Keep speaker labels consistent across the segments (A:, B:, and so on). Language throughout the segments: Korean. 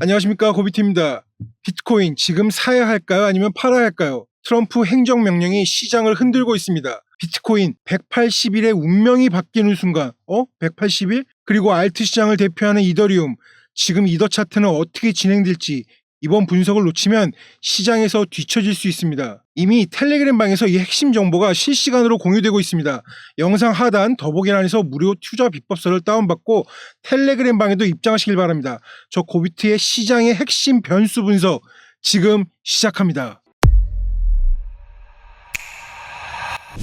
A: 안녕하십니까, 고비트입니다. 비트코인 지금 사야 할까요? 아니면 팔아야 할까요? 트럼프 행정명령이 시장을 흔들고 있습니다. 비트코인 180일의 운명이 바뀌는 순간 180일? 그리고 알트 시장을 대표하는 이더리움, 지금 이더 차트는 어떻게 진행될지 이번 분석을 놓치면 시장에서 뒤처질 수 있습니다. 이미 텔레그램 방에서 이 핵심 정보가 실시간으로 공유되고 있습니다. 영상 하단 더보기란에서 무료 투자 비법서를 다운받고 텔레그램 방에도 입장하시길 바랍니다. 저 고비트의 시장의 핵심 변수 분석 지금 시작합니다.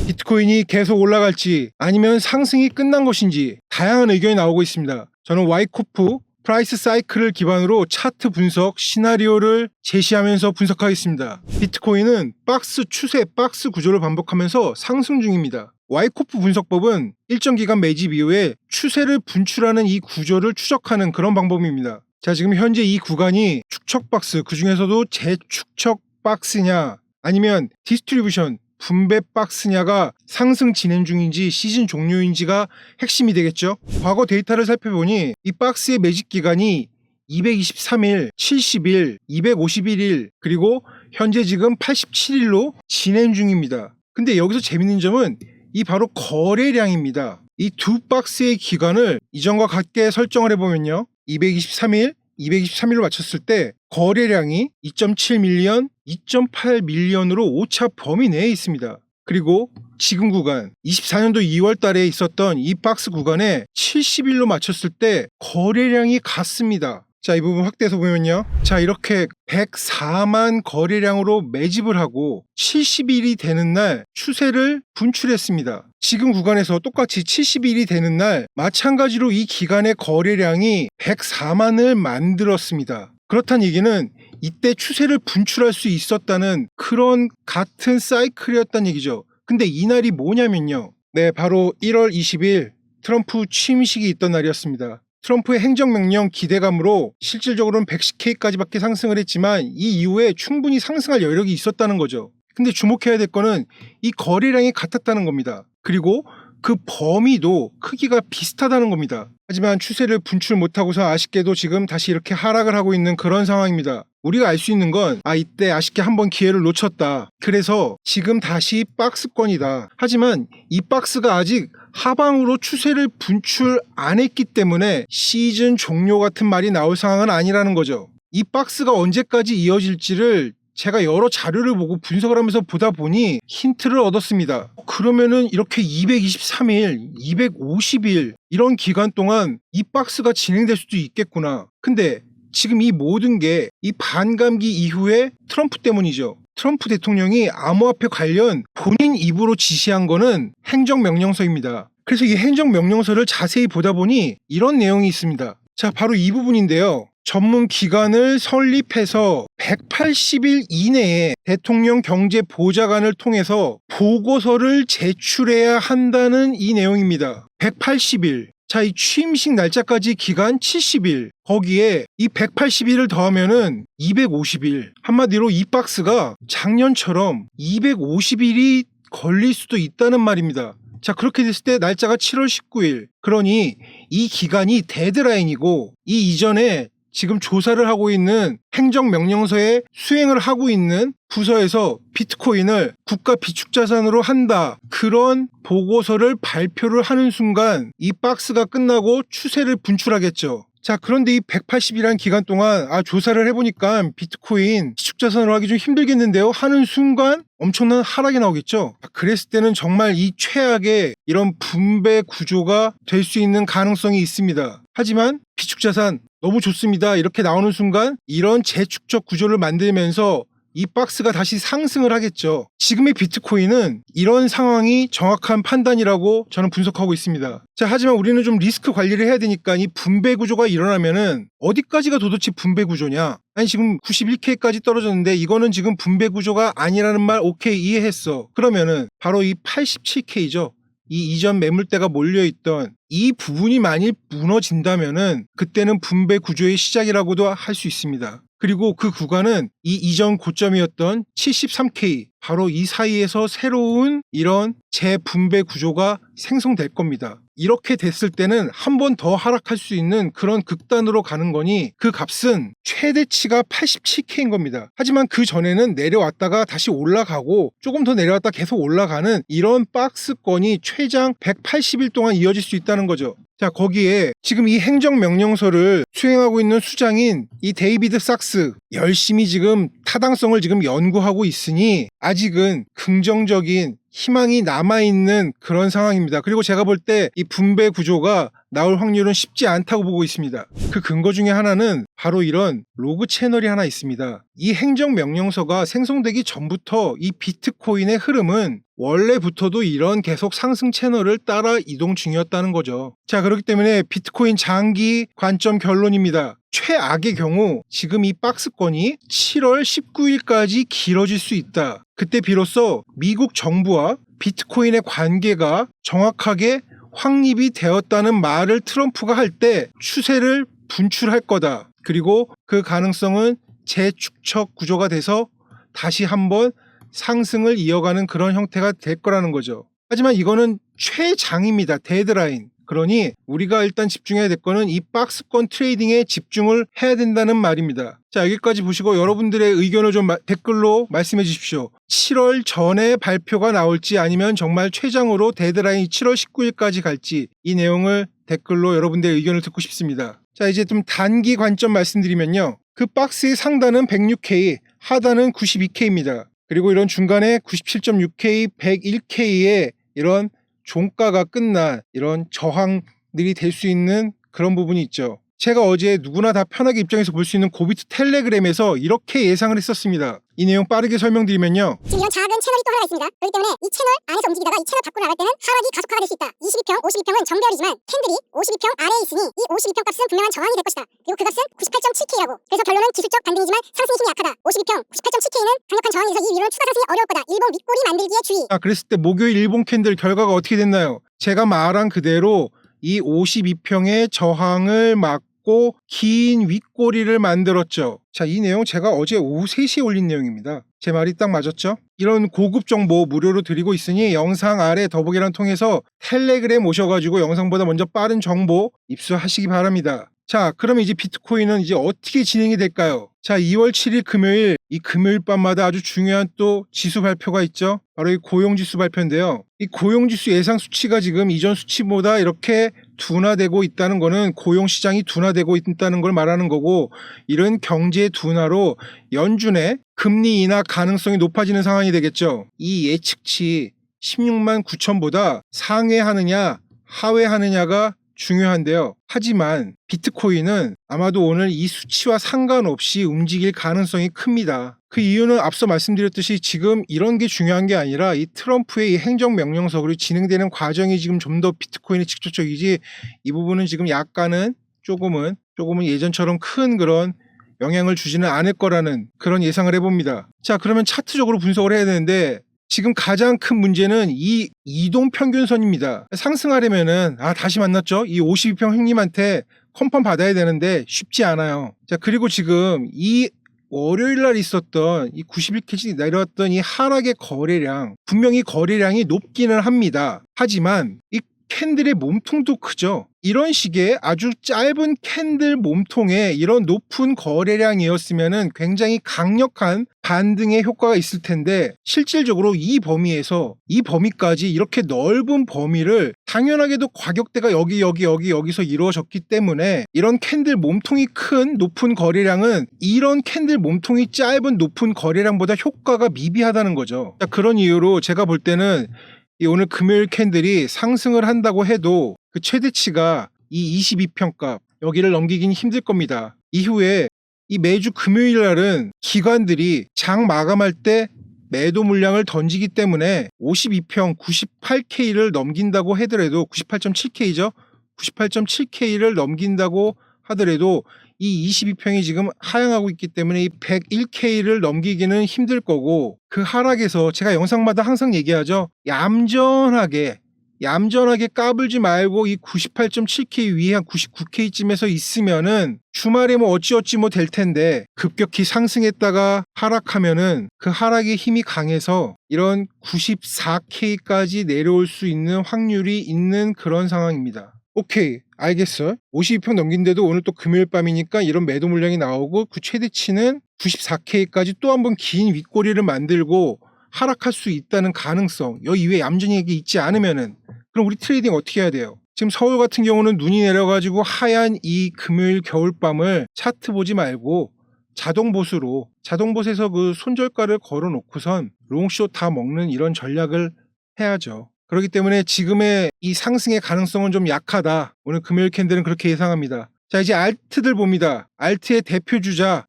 A: 비트코인이 계속 올라갈지 아니면 상승이 끝난 것인지 다양한 의견이 나오고 있습니다. 저는 와이코프 프라이스 사이클을 기반으로 차트 분석 시나리오를 제시하면서 분석하겠습니다. 비트코인은 박스 추세, 박스 구조를 반복하면서 상승 중입니다. 와이코프 분석법은 일정 기간 매집 이후에 추세를 분출하는 이 구조를 추적하는 그런 방법입니다. 자, 지금 현재 이 구간이 축척 박스, 그 중에서도 재축척 박스냐 아니면 디스트리뷰션 분배 박스냐가 상승 진행 중인지 시즌 종료인지가 핵심이 되겠죠. 과거 데이터를 살펴보니 이 박스의 매집 기간이 223일, 70일, 251일 그리고 현재 지금 87일로 진행 중입니다. 근데 여기서 재밌는 점은 이 바로 거래량입니다. 이 두 박스의 기간을 이전과 같게 설정을 해보면요, 223일, 223일로 맞췄을 때 거래량이 2.7밀리언, 2.8밀리언으로 오차 범위 내에 있습니다. 그리고 지금 구간 24년도 2월 달에 있었던 이 박스 구간에 70일로 맞췄을 때 거래량이 같습니다. 자, 이 부분 확대해서 보면요, 자, 이렇게 104만 거래량으로 매집을 하고 70일이 되는 날 추세를 분출했습니다. 지금 구간에서 똑같이 70일이 되는 날 마찬가지로 이 기간의 거래량이 104만을 만들었습니다. 그렇다는 얘기는 이때 추세를 분출할 수 있었다는 그런 같은 사이클이었다는 얘기죠. 근데 이날이 뭐냐면요, 네, 바로 1월 20일 트럼프 취임식이 있던 날이었습니다. 트럼프의 행정명령 기대감으로 실질적으로는 110K까지밖에 상승을 했지만 이 이후에 충분히 상승할 여력이 있었다는 거죠. 근데 주목해야 될 거는 이 거래량이 같았다는 겁니다. 그리고 그 범위도 크기가 비슷하다는 겁니다. 하지만 추세를 분출 못하고서 아쉽게도 지금 다시 이렇게 하락을 하고 있는 그런 상황입니다. 우리가 알 수 있는 건 이때 아쉽게 한번 기회를 놓쳤다, 그래서 지금 다시 박스권이다. 하지만 이 박스가 아직 하방으로 추세를 분출 안 했기 때문에 시즌 종료 같은 말이 나올 상황은 아니라는 거죠. 이 박스가 언제까지 이어질지를 제가 여러 자료를 보고 분석을 하면서 보다 보니 힌트를 얻었습니다. 그러면은 이렇게 223일, 250일 이런 기간 동안 이 박스가 진행될 수도 있겠구나. 근데 지금 이 모든 게 이 반감기 이후에 트럼프 때문이죠. 트럼프 대통령이 암호화폐 관련 본인 입으로 지시한 거는 행정명령서입니다. 그래서 이 행정명령서를 자세히 보다 보니 이런 내용이 있습니다. 자, 바로 이 부분인데요. 전문 기관을 설립해서 180일 이내에 대통령 경제보좌관을 통해서 보고서를 제출해야 한다는 이 내용입니다. 180일. 자, 이 취임식 날짜까지 기간 70일. 거기에 이 180일을 더하면은 250일. 한마디로 이 박스가 작년처럼 250일이 걸릴 수도 있다는 말입니다. 자, 그렇게 됐을 때 날짜가 7월 19일. 그러니 이 기간이 데드라인이고 이 이전에 지금 조사를 하고 있는 행정명령서에 수행을 하고 있는 부서에서 비트코인을 국가 비축자산으로 한다, 그런 보고서를 발표를 하는 순간 이 박스가 끝나고 추세를 분출하겠죠. 자, 그런데 이 180일이라는 기간 동안 조사를 해보니까 비트코인 비축자산으로 하기 좀 힘들겠는데요 하는 순간 엄청난 하락이 나오겠죠. 그랬을 때는 정말 이 최악의 이런 분배 구조가 될 수 있는 가능성이 있습니다. 하지만 비축자산 너무 좋습니다 이렇게 나오는 순간 이런 재축적 구조를 만들면서 이 박스가 다시 상승을 하겠죠. 지금의 비트코인은 이런 상황이 정확한 판단이라고 저는 분석하고 있습니다. 자, 하지만 우리는 좀 리스크 관리를 해야 되니까 이 분배 구조가 일어나면은 어디까지가 도대체 분배 구조냐? 아니, 지금 91K까지 떨어졌는데 이거는 지금 분배 구조가 아니라는 말 오케이, 이해했어. 그러면은 바로 이 87K죠. 이 이전 매물대가 몰려있던 이 부분이 만일 무너진다면은 그때는 분배 구조의 시작이라고도 할 수 있습니다. 그리고 그 구간은 이 이전 고점이었던 73K, 바로 이 사이에서 새로운 이런 재분배 구조가 생성될 겁니다. 이렇게 됐을 때는 한 번 더 하락할 수 있는 그런 극단으로 가는 거니 그 값은 최대치가 87K인 겁니다. 하지만 그 전에는 내려왔다가 다시 올라가고 조금 더 내려왔다 계속 올라가는 이런 박스권이 최장 180일 동안 이어질 수 있다는 거죠. 자, 거기에 지금 이 행정명령서를 수행하고 있는 수장인 이 데이비드 sak스, 열심히 지금 타당성을 지금 연구하고 있으니 아직은 긍정적인 희망이 남아있는 그런 상황입니다. 그리고 제가 볼 때 이 분배 구조가 나올 확률은 쉽지 않다고 보고 있습니다. 그 근거 중에 하나는 바로 이런 로그 채널이 하나 있습니다. 이 행정명령서가 생성되기 전부터 이 비트코인의 흐름은 원래부터도 이런 계속 상승 채널을 따라 이동 중이었다는 거죠. 자, 그렇기 때문에 비트코인 장기 관점 결론입니다. 최악의 경우 지금 이 박스권이 7월 19일까지 길어질 수 있다. 그때 비로소 미국 정부와 비트코인의 관계가 정확하게 확립이 되었다는 말을 트럼프가 할 때 추세를 분출할 거다. 그리고 그 가능성은 재축적 구조가 돼서 다시 한번 상승을 이어가는 그런 형태가 될 거라는 거죠. 하지만 이거는 최장입니다. 데드라인. 그러니 우리가 일단 집중해야 될 거는 이 박스권 트레이딩에 집중을 해야 된다는 말입니다. 자, 여기까지 보시고 여러분들의 의견을 좀 댓글로 말씀해 주십시오. 7월 전에 발표가 나올지 아니면 정말 최장으로 데드라인이 7월 19일까지 갈지 이 내용을 댓글로 여러분들의 의견을 듣고 싶습니다. 자, 이제 좀 단기 관점 말씀드리면요. 그 박스의 상단은 106K, 하단은 92K입니다. 그리고 이런 중간에 97.6K, 101K의 이런 종가가 끝난 이런 저항들이 될 수 있는 그런 부분이 있죠. 제가 어제 누구나 다 편하게 입장에서 볼 수 있는 고비트 텔레그램에서 이렇게 예상을 했었습니다. 이 내용 빠르게 설명드리면요.
B: 지금 이런 작은 채널이 또 하나가 있습니다. 그렇기 때문에 이 채널 안에서 움직이다가 이 채널 밖으로 나갈 때는 하락이 가속화가 될 수 있다. 22평, 52평은 정배열이지만 캔들이 52평 아래에 있으니 이 52평 값은 분명한 저항이 될 것이다. 그리고 그 값은 98.7K라고. 그래서 결론은 기술적 반등이지만 상승의 힘이 약하다. 52평, 98.7K는 강력한 저항이 있어서 이 위로는 추가 상승이 어려울 거다. 일본 윗꼬리 만들기에 주의.
A: 그랬을 때 목요일 일본 캔들 결과가 어떻게 됐나요? 제가 말한 그대로 이 52평의 저항을 막고 긴 윗꼬리를 만들었죠. 자, 이 내용 제가 어제 오후 3시에 올린 내용입니다. 제 말이 딱 맞았죠? 이런 고급 정보 무료로 드리고 있으니 영상 아래 더보기란 통해서 텔레그램 오셔가지고 영상보다 먼저 빠른 정보 입수하시기 바랍니다. 자, 그럼 이제 비트코인은 이제 어떻게 진행이 될까요? 자, 2월 7일 금요일, 이 금요일 밤마다 아주 중요한 또 지수 발표가 있죠. 바로 이 고용지수 발표인데요. 이 고용지수 예상 수치가 지금 이전 수치보다 이렇게 둔화되고 있다는 거는 고용시장이 둔화되고 있다는 걸 말하는 거고, 이런 경제 둔화로 연준의 금리 인하 가능성이 높아지는 상황이 되겠죠. 이 예측치 16만 9천보다 상회하느냐 하회하느냐가 중요한데요. 하지만 비트코인은 아마도 오늘 이 수치와 상관없이 움직일 가능성이 큽니다. 그 이유는 앞서 말씀드렸듯이 지금 이런 게 중요한 게 아니라 이 트럼프의 이 행정명령서 그리고 진행되는 과정이 지금 좀 더 비트코인에 직접적이지, 이 부분은 지금 약간은 조금은 예전처럼 큰 그런 영향을 주지는 않을 거라는 그런 예상을 해봅니다. 자, 그러면 차트적으로 분석을 해야 되는데 지금 가장 큰 문제는 이 이동평균선입니다. 상승하려면은 다시 만났죠? 이 52평 형님한테 컨펌 받아야 되는데 쉽지 않아요. 자, 그리고 지금 이 월요일 날 있었던 이 91K씩 내려왔던 이 하락의 거래량, 분명히 거래량이 높기는 합니다. 하지만 이 캔들의 몸통도 크죠. 이런 식의 아주 짧은 캔들 몸통에 이런 높은 거래량이었으면 굉장히 강력한 반등의 효과가 있을 텐데, 실질적으로 이 범위까지 이렇게 넓은 범위를 당연하게도 과격대가 여기서 이루어졌기 때문에 이런 캔들 몸통이 큰 높은 거래량은 이런 캔들 몸통이 짧은 높은 거래량보다 효과가 미비하다는 거죠. 그런 이유로 제가 볼 때는 이 오늘 금요일 캔들이 상승을 한다고 해도 그 최대치가 이 22평 값 여기를 넘기긴 힘들 겁니다. 이후에 이 매주 금요일 날은 기관들이 장 마감할 때 매도 물량을 던지기 때문에 52평 98K를 넘긴다고 하더라도 98.7K죠. 98.7K를 넘긴다고 하더라도 이 22평이 지금 하향하고 있기 때문에 이 101K를 넘기기는 힘들 거고, 그 하락에서 제가 영상마다 항상 얘기하죠. 얌전하게 얌전하게 까불지 말고 이 98.7K 위에 한 99K쯤에서 있으면은 주말에 뭐 어찌어찌 뭐 될 텐데 급격히 상승했다가 하락하면은 그 하락의 힘이 강해서 이런 94K까지 내려올 수 있는 확률이 있는 그런 상황입니다. 오케이, 알겠어. 52평 넘긴데도 오늘 또 금요일 밤이니까 이런 매도 물량이 나오고 그 최대치는 94K까지 또 한번 긴 윗꼬리를 만들고 하락할 수 있다는 가능성, 여기 이외에 얌전히 있지 않으면은 그럼 우리 트레이딩 어떻게 해야 돼요? 지금 서울 같은 경우는 눈이 내려가지고 하얀 이 금요일 겨울밤을 차트 보지 말고 자동봇에서 그 손절가를 걸어 놓고선 롱숏 다 먹는 이런 전략을 해야죠. 그렇기 때문에 지금의 이 상승의 가능성은 좀 약하다. 오늘 금요일 캔들은 그렇게 예상합니다. 자, 이제 알트들 봅니다. 알트의 대표주자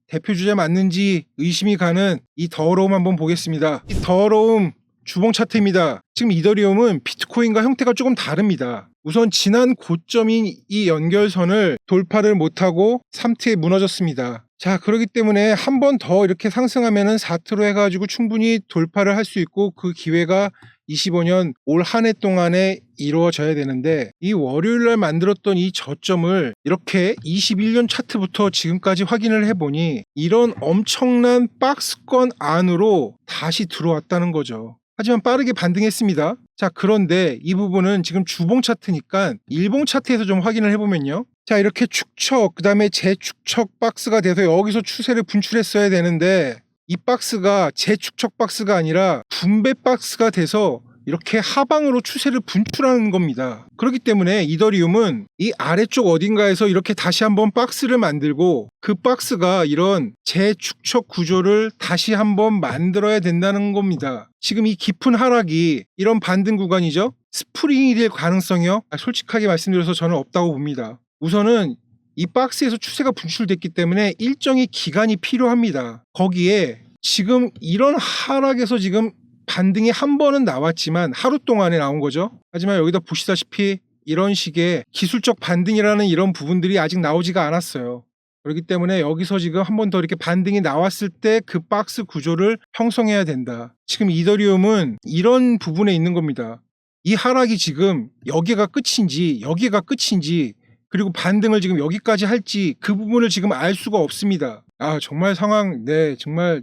A: 맞는지 의심이 가는 이 더러움 한번 보겠습니다. 이 더러움 주봉 차트입니다. 지금 이더리움은 비트코인과 형태가 조금 다릅니다. 우선 지난 고점인 이 연결선을 돌파를 못하고 3트에 무너졌습니다. 자, 그렇기 때문에 한 번 더 이렇게 상승하면은 4트로 해가지고 충분히 돌파를 할 수 있고 그 기회가 25년 올 한 해 동안에 이루어져야 되는데 이 월요일날 만들었던 이 저점을 이렇게 21년 차트부터 지금까지 확인을 해보니 이런 엄청난 박스권 안으로 다시 들어왔다는 거죠. 하지만 빠르게 반등했습니다. 자, 그런데 이 부분은 지금 주봉 차트니까 일봉 차트에서 좀 확인을 해보면요. 자, 이렇게 축척, 그 다음에 재축척 박스가 돼서 여기서 추세를 분출했어야 되는데 이 박스가 재축척 박스가 아니라 분배 박스가 돼서 이렇게 하방으로 추세를 분출하는 겁니다. 그렇기 때문에 이더리움은 이 아래쪽 어딘가에서 이렇게 다시 한번 박스를 만들고 그 박스가 이런 재축척 구조를 다시 한번 만들어야 된다는 겁니다. 지금 이 깊은 하락이 이런 반등 구간이죠. 스프링이 될 가능성이요. 솔직하게 말씀드려서 저는 없다고 봅니다. 우선은 이 박스에서 추세가 분출됐기 때문에 일정의 기간이 필요합니다. 거기에 지금 이런 하락에서 지금 반등이 한 번은 나왔지만 하루 동안에 나온 거죠. 하지만 여기다 보시다시피 이런 식의 기술적 반등이라는 이런 부분들이 아직 나오지가 않았어요. 그렇기 때문에 여기서 지금 한 번 더 이렇게 반등이 나왔을 때 그 박스 구조를 형성해야 된다. 지금 이더리움은 이런 부분에 있는 겁니다. 이 하락이 지금 여기가 끝인지 그리고 반등을 지금 여기까지 할지 그 부분을 지금 알 수가 없습니다. 정말 상황 정말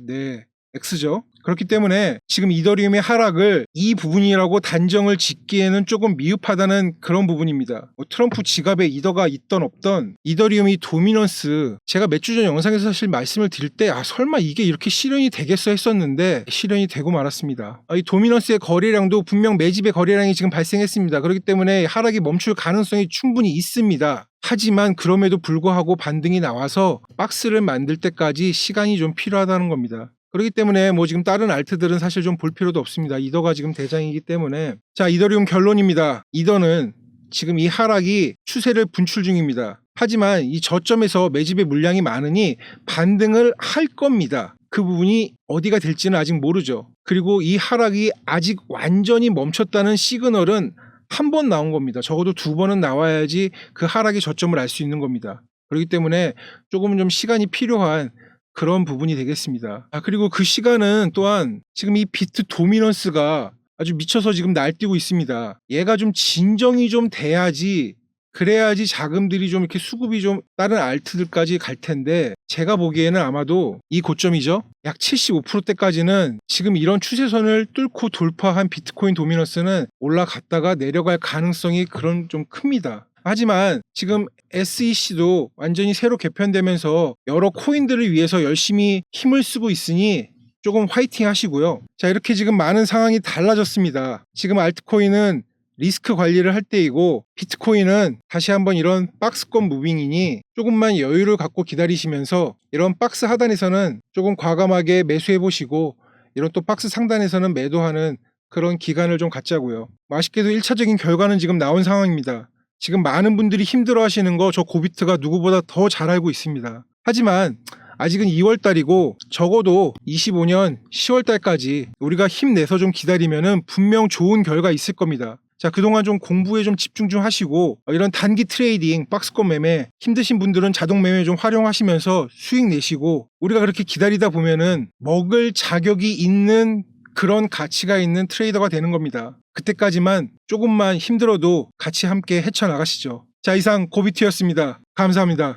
A: X죠. 그렇기 때문에 지금 이더리움의 하락을 이 부분이라고 단정을 짓기에는 조금 미흡하다는 그런 부분입니다. 트럼프 지갑에 이더가 있던 없던 이더리움이 도미넌스, 제가 몇 주 전 영상에서 사실 말씀을 드릴 때 설마 이게 이렇게 실현이 되겠어 했었는데 실현이 되고 말았습니다. 이 도미넌스의 거래량도 분명 매집의 거래량이 지금 발생했습니다. 그렇기 때문에 하락이 멈출 가능성이 충분히 있습니다. 하지만 그럼에도 불구하고 반등이 나와서 박스를 만들 때까지 시간이 좀 필요하다는 겁니다. 그렇기 때문에 지금 다른 알트들은 사실 좀 볼 필요도 없습니다. 이더가 지금 대장이기 때문에. 자, 이더리움 결론입니다. 이더는 지금 이 하락이 추세를 분출 중입니다. 하지만 이 저점에서 매집의 물량이 많으니 반등을 할 겁니다. 그 부분이 어디가 될지는 아직 모르죠. 그리고 이 하락이 아직 완전히 멈췄다는 시그널은 한 번 나온 겁니다. 적어도 2번은 나와야지 그 하락의 저점을 알 수 있는 겁니다. 그렇기 때문에 조금은 좀 시간이 필요한 그런 부분이 되겠습니다. 그리고 그 시간은 또한 지금 이 비트 도미넌스가 아주 미쳐서 지금 날뛰고 있습니다. 얘가 좀 진정이 좀 돼야지, 그래야지 자금들이 좀 이렇게 수급이 좀 다른 알트들까지 갈 텐데 제가 보기에는 아마도 이 고점이죠. 약 75%대까지는 지금 이런 추세선을 뚫고 돌파한 비트코인 도미넌스는 올라갔다가 내려갈 가능성이 그런 좀 큽니다. 하지만 지금 SEC도 완전히 새로 개편되면서 여러 코인들을 위해서 열심히 힘을 쓰고 있으니 조금 화이팅 하시고요. 자, 이렇게 지금 많은 상황이 달라졌습니다. 지금 알트코인은 리스크 관리를 할 때이고 비트코인은 다시 한번 이런 박스권 무빙이니 조금만 여유를 갖고 기다리시면서 이런 박스 하단에서는 조금 과감하게 매수해 보시고 이런 또 박스 상단에서는 매도하는 그런 기간을 좀 갖자고요. 아쉽게도 1차적인 결과는 지금 나온 상황입니다. 지금 많은 분들이 힘들어 하시는 거 저 고비트가 누구보다 더 잘 알고 있습니다. 하지만 아직은 2월달이고 적어도 25년 10월달까지 우리가 힘내서 좀 기다리면은 분명 좋은 결과 있을 겁니다. 자, 그동안 좀 공부에 좀 집중 좀 하시고 이런 단기 트레이딩, 박스권 매매 힘드신 분들은 자동 매매 좀 활용하시면서 수익 내시고 우리가 그렇게 기다리다 보면은 먹을 자격이 있는 그런 가치가 있는 트레이더가 되는 겁니다. 그때까지만 조금만 힘들어도 같이 함께 헤쳐나가시죠. 자, 이상 고비트였습니다. 감사합니다.